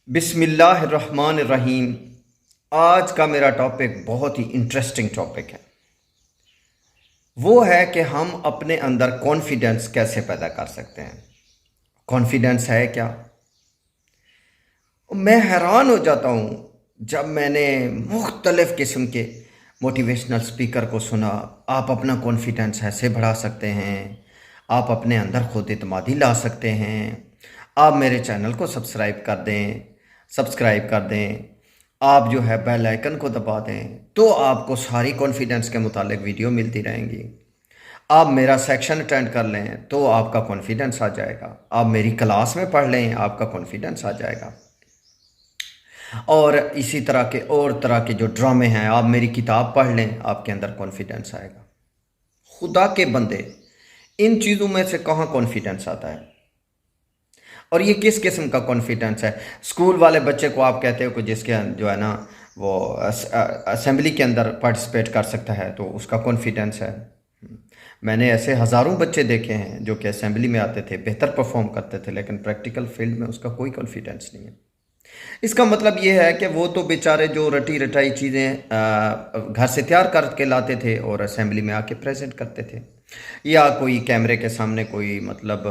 बिस्मिल्लाहिर्रहमानिर्रहीम। आज का मेरा टॉपिक बहुत ही इंटरेस्टिंग टॉपिक है। वो है कि हम अपने अंदर कॉन्फिडेंस कैसे पैदा कर सकते हैं। कॉन्फिडेंस है क्या? मैं हैरान हो जाता हूँ जब मैंने मुख्तलिफ़ किस्म के मोटिवेशनल स्पीकर को सुना। आप अपना कॉन्फिडेंस ऐसे बढ़ा सकते हैं, आप अपने अंदर खुद एतमादी ला सकते हैं। आप मेरे चैनल को सब्सक्राइब कर दें। आप जो है बेल आइकन को दबा दें तो आपको सारी कॉन्फिडेंस के मुतालिक वीडियो मिलती रहेंगी। आप मेरा सेक्शन अटेंड कर लें तो आपका कॉन्फिडेंस आ जाएगा। आप मेरी क्लास में पढ़ लें, आपका कॉन्फिडेंस आ जाएगा। और इसी तरह के और तरह के जो ड्रामे हैं, आप मेरी किताब पढ़ लें, आपके अंदर कॉन्फिडेंस आएगा। खुदा के बंदे, इन चीज़ों में से कहाँ कॉन्फिडेंस आता है? और ये किस किस्म का कॉन्फिडेंस है? स्कूल वाले बच्चे को आप कहते हो कि जिसके जो है ना वो असेंबली के अंदर पार्टिसिपेट कर सकता है तो उसका कॉन्फिडेंस है। मैंने ऐसे हज़ारों बच्चे देखे हैं जो कि असेंबली में आते थे, बेहतर परफॉर्म करते थे, लेकिन प्रैक्टिकल फील्ड में उसका कोई कॉन्फिडेंस नहीं है। इसका मतलब ये है कि वो तो बेचारे जो रटी रटाई चीज़ें घर से तैयार करके लाते थे और असेंबली में आके प्रेजेंट करते थे, या कोई कैमरे के सामने कोई मतलब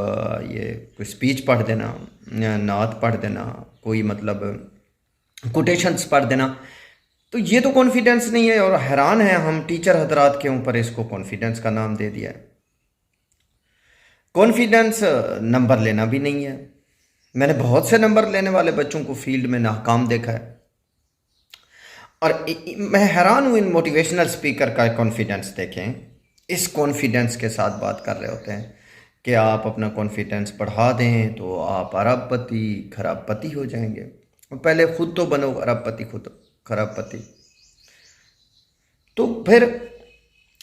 ये कोई स्पीच पढ़ देना, नात पढ़ देना, कोई मतलब कोटेशंस पढ़ देना, तो ये तो कॉन्फिडेंस नहीं है। और हैरान है हम टीचर हजरात के ऊपर इसको कॉन्फिडेंस का नाम दे दिया है। कॉन्फिडेंस नंबर लेना भी नहीं है। मैंने बहुत से नंबर लेने वाले बच्चों को फील्ड में नाकाम देखा है। और मैं हैरान हूँ इन मोटिवेशनल स्पीकर का कॉन्फिडेंस देखें। इस कॉन्फिडेंस के साथ बात कर रहे होते हैं कि आप अपना कॉन्फिडेंस बढ़ा दें तो आप अरबपति खरबपति हो जाएंगे। पहले खुद तो बनो अरबपति, खुद खरबपति। तो फिर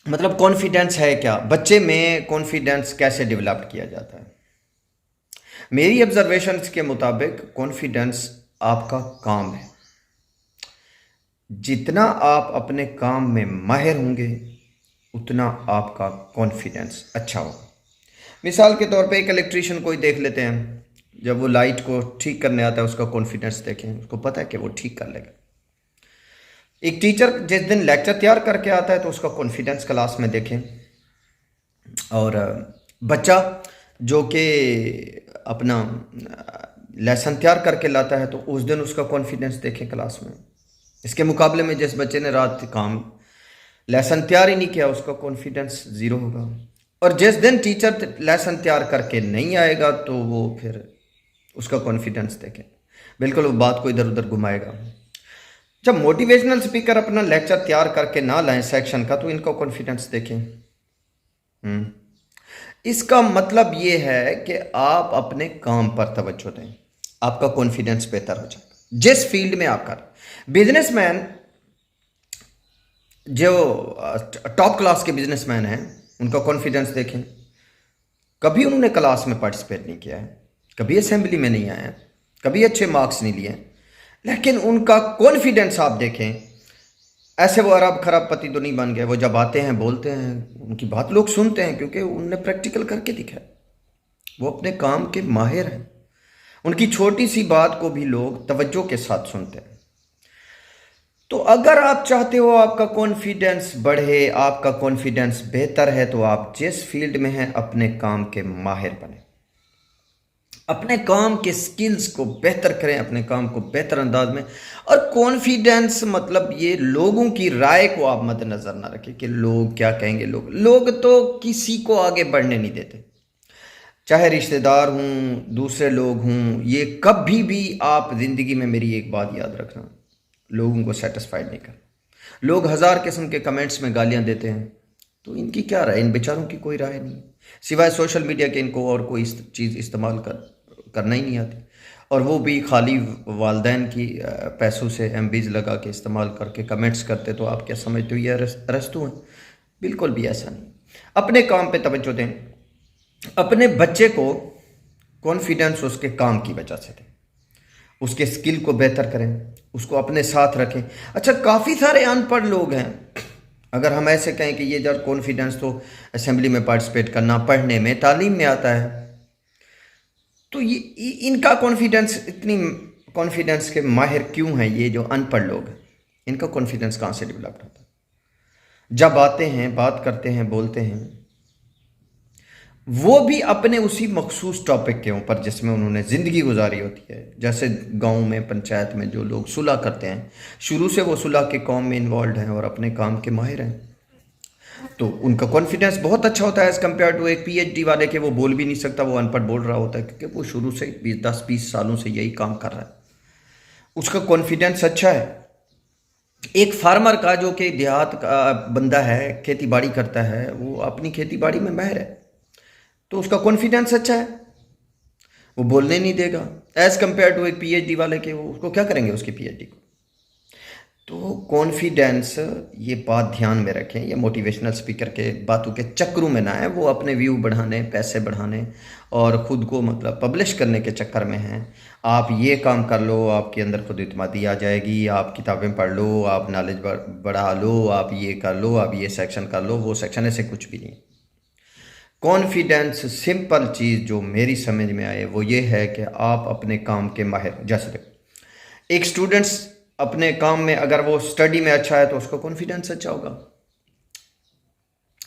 मतलब कॉन्फिडेंस है क्या? बच्चे में कॉन्फिडेंस कैसे डेवलप किया जाता है? मेरी ऑब्जर्वेशंस के मुताबिक कॉन्फिडेंस आपका काम है। जितना आप अपने काम में माहिर होंगे उतना आपका कॉन्फिडेंस अच्छा होगा। मिसाल के तौर पे एक इलेक्ट्रीशियन को ही देख लेते हैं। जब वो लाइट को ठीक करने आता है उसका कॉन्फिडेंस देखें, उसको पता है कि वो ठीक कर लेगा। एक टीचर जिस दिन लेक्चर तैयार करके आता है तो उसका कॉन्फिडेंस क्लास में देखें। और बच्चा जो कि अपना लेसन तैयार करके लाता है तो उस दिन उसका कॉन्फिडेंस देखें क्लास में। इसके मुकाबले में जिस बच्चे ने रात काम लेसन तैयार ही नहीं किया उसका कॉन्फिडेंस ज़ीरो होगा। और जिस दिन टीचर लेसन तैयार करके नहीं आएगा तो वो फिर उसका कॉन्फिडेंस देखें, बिल्कुल वो बात को इधर उधर घुमाएगा। जब मोटिवेशनल स्पीकर अपना लेक्चर तैयार करके ना लाएं सेक्शन का तो इनका कॉन्फिडेंस देखें। इसका मतलब ये है कि आप अपने काम पर तवज्जो दें, आपका कॉन्फिडेंस बेहतर हो जाएगा। जिस फील्ड में आप कर, बिजनेसमैन जो टॉप क्लास के बिजनेसमैन हैं उनका कॉन्फिडेंस देखें। कभी उन्होंने क्लास में पार्टिसिपेट नहीं किया है, कभी असेंबली में नहीं आए हैं, कभी अच्छे मार्क्स नहीं लिए, लेकिन उनका कॉन्फिडेंस आप देखें। ऐसे वो अरब खरबपति तो नहीं बन गए। वो जब आते हैं बोलते हैं, उनकी बात लोग सुनते हैं क्योंकि उनने प्रैक्टिकल करके दिखा है। वो अपने काम के माहिर हैं। उनकी छोटी सी बात को भी लोग तवज्जो के साथ सुनते हैं। तो अगर आप चाहते हो आपका कॉन्फिडेंस बढ़े, आपका कॉन्फिडेंस बेहतर है, तो आप जिस फील्ड में हैं अपने काम के माहिर बने, अपने काम के स्किल्स को बेहतर करें, अपने काम को बेहतर अंदाज में। और कॉन्फिडेंस मतलब ये लोगों की राय को आप मद्देनजर ना रखें कि लोग क्या कहेंगे। लोग तो किसी को आगे बढ़ने नहीं देते, चाहे रिश्तेदार हूँ, दूसरे लोग हूँ। ये कभी भी आप ज़िंदगी में मेरी एक बात याद रखना, लोगों को सेटिस्फाइड नहीं करना। लोग हज़ार किस्म के कमेंट्स में गालियाँ देते हैं, तो इनकी क्या राय? इन बेचारों की कोई राय नहीं, सिवाय सोशल मीडिया के इनको और कोई चीज़ इस्तेमाल करना ही नहीं आती। और वो भी खाली वालदैन की पैसों से एमबीज लगा के इस्तेमाल करके कमेंट्स करते। तो आप क्या समझते हो ये अरस्तू हैं? बिल्कुल भी ऐसा नहीं। अपने काम पे तवज्जो दें, अपने बच्चे को कॉन्फिडेंस उसके काम की वजह से दें, उसके स्किल को बेहतर करें, उसको अपने साथ रखें। अच्छा, काफ़ी सारे अनपढ़ लोग हैं। अगर हम ऐसे कहें कि ये जब कॉन्फिडेंस तो असेंबली में पार्टिसिपेट करना, पढ़ने में, तालीम में आता है, तो ये इनका कॉन्फिडेंस इतनी कॉन्फिडेंस के माहिर क्यों हैं ये जो अनपढ़ लोग हैं? इनका कॉन्फिडेंस कहाँ से डेवलप होता है? जब आते हैं, बात करते हैं, बोलते हैं, वो भी अपने उसी मखसूस टॉपिक के ऊपर जिसमें उन्होंने ज़िंदगी गुजारी होती है। जैसे गांव में, पंचायत में जो लोग सुलह करते हैं, शुरू से वो सुलह के काम में इन्वॉल्व हैं और अपने काम के माहिर हैं, तो उनका कॉन्फिडेंस बहुत अच्छा होता है एज़ कम्पेयर टू एक पीएचडी वाले के। वो बोल भी नहीं सकता, वो अनपढ़ बोल रहा होता है, क्योंकि वो शुरू से 10-20 सालों से यही काम कर रहा है, उसका कॉन्फिडेंस अच्छा है। एक फार्मर का, जो कि देहात का बंदा है, खेती बाड़ी करता है, वो अपनी खेती बाड़ी में माहिर है, तो उसका कॉन्फिडेंस अच्छा है, वो बोलने नहीं देगा एज़ कम्पेयर टू एक पीएचडी वाले के। वो उसको क्या करेंगे उसकी पीएचडी को? तो कॉन्फिडेंस, ये बात ध्यान में रखें, ये मोटिवेशनल स्पीकर के बातों के चक्करों में ना है। वो अपने व्यू बढ़ाने, पैसे बढ़ाने और ख़ुद को मतलब पब्लिश करने के चक्कर में हैं। आप ये काम कर लो, आपके अंदर खुद इत्मीदी आ जाएगी, आप किताबें पढ़ लो, आप नॉलेज बढ़ा लो, आप ये कर लो, आप ये सेक्शन कर लो, वो सेक्शन, ऐसे कुछ भी नहीं। कॉन्फिडेंस सिंपल चीज़ जो मेरी समझ में आए वो ये है कि आप अपने काम के माहिर। जैसे देखो, एक स्टूडेंट्स अपने काम में, अगर वो स्टडी में अच्छा है तो उसका कॉन्फिडेंस अच्छा होगा,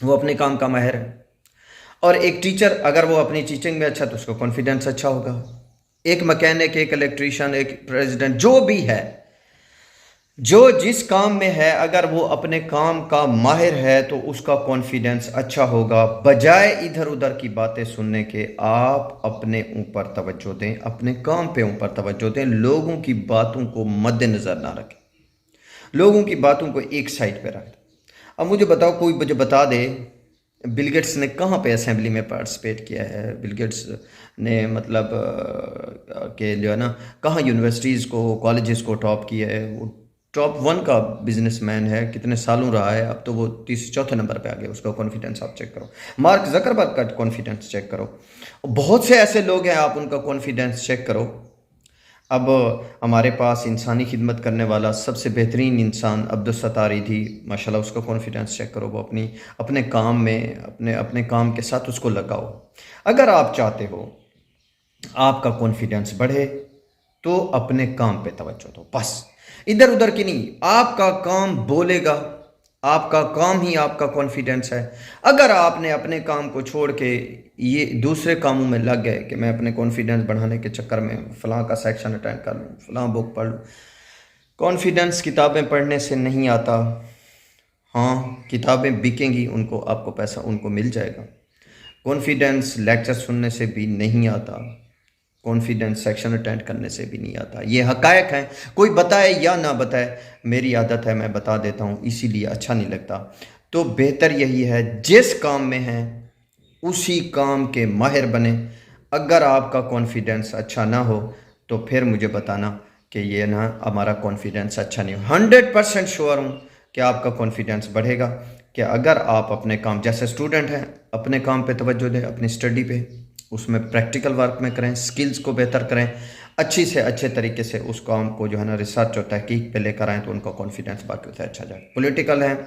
वो अपने काम का माहिर है। और एक टीचर, अगर वो अपनी टीचिंग में अच्छा है तो उसका कॉन्फिडेंस अच्छा होगा। एक मैकेनिक, एक इलेक्ट्रीशियन, एक प्रेसिडेंट, जो भी है, जो जिस काम में है, अगर वो अपने काम का माहिर है तो उसका कॉन्फिडेंस अच्छा होगा। बजाय इधर उधर की बातें सुनने के, आप अपने ऊपर तवज्जो दें, अपने काम पे ऊपर तवज्जो दें, लोगों की बातों को मद्देनज़र ना रखें, लोगों की बातों को एक साइड पे रख दें। अब मुझे बताओ, कोई मुझे बता दे, बिल गेट्स ने कहाँ पे असेंबली में पार्टिसिपेट किया है? बिल गेट्स ने मतलब के जो है ना, कहाँ यूनिवर्सिटीज़ को, कॉलेजेस को टॉप किया है? वो टॉप 1 का बिजनेसमैन है, कितने सालों रहा है, अब तो वो 3-4 नंबर पे आ गया। उसका कॉन्फिडेंस आप चेक करो। मार्क जकरबर्ग का कॉन्फिडेंस चेक करो। बहुत से ऐसे लोग हैं, आप उनका कॉन्फिडेंस चेक करो। अब हमारे पास इंसानी खिदमत करने वाला सबसे बेहतरीन इंसान अब्दुल सत्तार थी, माशाल्लाह, उसका कॉन्फिडेंस चेक करो। वो अपने काम में, अपने काम के साथ उसको लगाओ। अगर आप चाहते हो आपका कॉन्फिडेंस बढ़े तो अपने काम पे तवज्जो दो, बस इधर उधर की नहीं। आपका काम बोलेगा, आपका काम ही आपका कॉन्फिडेंस है। अगर आपने अपने काम को छोड़ के ये दूसरे कामों में लग गए कि मैं अपने कॉन्फिडेंस बढ़ाने के चक्कर में फ़लाँ का सेक्शन अटेंड कर लूँ, फ़लाँ बुक पढ़ लूँ, कॉन्फिडेंस किताबें पढ़ने से नहीं आता। हाँ, किताबें बिकेंगी, उनको, आपको पैसा उनको मिल जाएगा। कॉन्फिडेंस लेक्चर सुनने से भी नहीं आता, कॉन्फिडेंस सेक्शन अटेंड करने से भी नहीं आता। ये हकायक हैं, कोई बताए या ना बताए, मेरी आदत है, मैं बता देता हूँ, इसीलिए अच्छा नहीं लगता। तो बेहतर यही है, जिस काम में हैं उसी काम के माहिर बने। अगर आपका कॉन्फिडेंस अच्छा ना हो तो फिर मुझे बताना कि ये ना, हमारा कॉन्फिडेंस अच्छा नहीं हो। 100% श्योर हूँ कि आपका कॉन्फिडेंस बढ़ेगा कि अगर आप अपने काम, जैसे स्टूडेंट हैं, अपने काम पे तवज्जो दें, अपनी स्टडी पे, उसमें प्रैक्टिकल वर्क में करें, स्किल्स को बेहतर करें, अच्छी से अच्छे तरीके से उस काम को जो है ना रिसर्च और तहकीक पे लेकर आएँ, तो उनका कॉन्फिडेंस बाकी से अच्छा जाए। पॉलिटिकल हैं,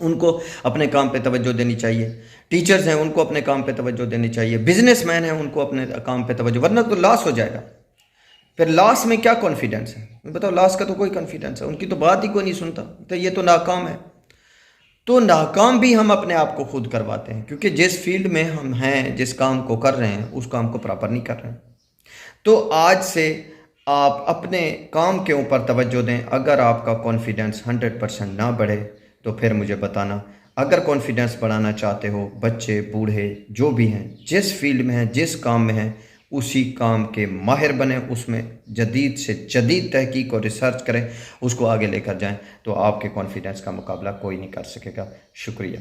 उनको अपने काम पे तवज्जो देनी चाहिए। टीचर्स हैं, उनको अपने काम पे तवज्जो देनी चाहिए। बिजनेसमैन हैं, उनको अपने काम पे तवज्जो, वरना तो लॉस हो जाएगा। फिर लॉस में क्या कॉन्फिडेंस है? बताओ, लॉस का तो कोई कॉन्फिडेंस है, उनकी तो बात ही कोई नहीं सुनता, तो ये तो नाकाम है। तो नाकाम भी हम अपने आप को खुद करवाते हैं, क्योंकि जिस फील्ड में हम हैं, जिस काम को कर रहे हैं, उस काम को प्रॉपर नहीं कर रहे हैं। तो आज से आप अपने काम के ऊपर तवज्जो दें। अगर आपका कॉन्फिडेंस 100% ना बढ़े तो फिर मुझे बताना। अगर कॉन्फिडेंस बढ़ाना चाहते हो, बच्चे, बूढ़े, जो भी हैं, जिस फील्ड में हैं, जिस काम में हैं, उसी काम के माहिर बने, उसमें जदीद से जदीद तहकीक और रिसर्च करें, उसको आगे लेकर जाएं, तो आपके कॉन्फिडेंस का मुकाबला कोई नहीं कर सकेगा। शुक्रिया।